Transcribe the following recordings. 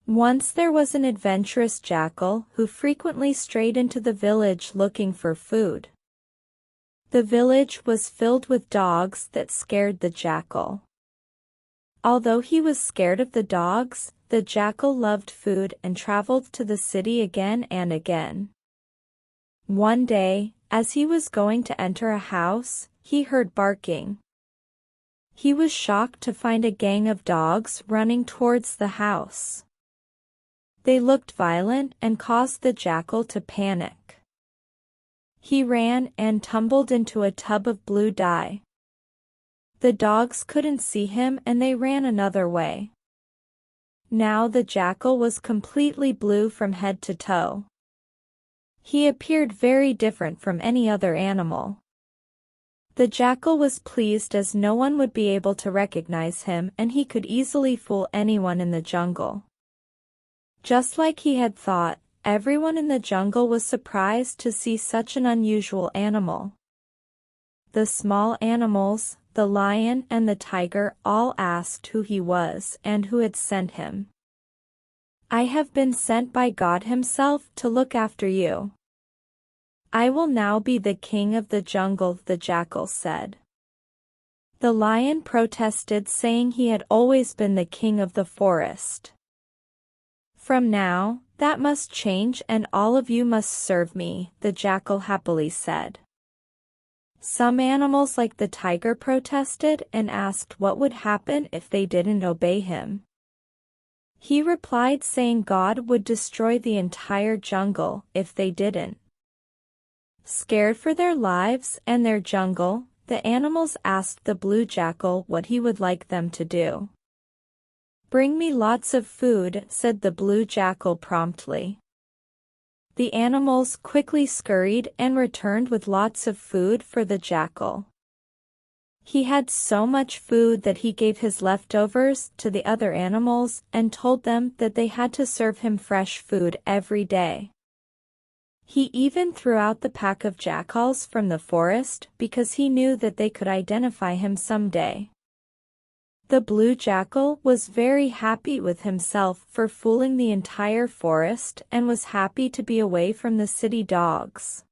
Once there was an adventurous jackal who frequently strayed into the village looking for food. The village was filled with dogs that scared the jackal. Although he was scared of the dogs, the jackal loved food and traveled to the city again and again. One day, as he was going to enter a house, he heard barking. He was shocked to find a gang of dogs running towards the house. They looked violent and caused the jackal to panic. He ran and tumbled into a tub of blue dye. The dogs couldn't see him and they ran another way. Now the jackal was completely blue from head to toe. He appeared very different from any other animal. The jackal was pleased as no one would be able to recognize him and he could easily fool anyone in the jungle. Just like he had thought, everyone in the jungle was surprised to see such an unusual animal. The small animals, the lion and the tiger, all asked who he was and who had sent him. "I have been sent by God himself to look after you. I will now be the king of the jungle," the jackal said. The lion protested, saying he had always been the king of the forest. "From now, that must change and all of you must serve me," the jackal happily said. Some animals like the tiger protested and asked what would happen if they didn't obey him. He replied saying God would destroy the entire jungle if they didn't. Scared for their lives and their jungle, the animals asked the blue jackal what he would like them to do. "Bring me lots of food," said the blue jackal promptly. The animals quickly scurried and returned with lots of food for the jackal. He had so much food that he gave his leftovers to the other animals and told them that they had to serve him fresh food every day. He even threw out the pack of jackals from the forest because he knew that they could identify him someday. The blue jackal was very happy with himself for fooling the entire forest and was happy to be away from the city dogs.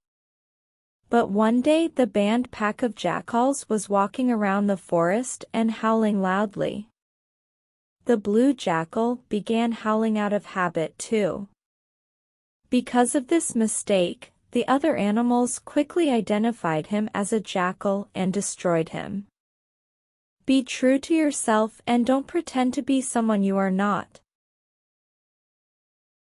But one day the band pack of jackals was walking around the forest and howling loudly. The blue jackal began howling out of habit too. Because of this mistake, the other animals quickly identified him as a jackal and destroyed him. Be true to yourself and don't pretend to be someone you are not.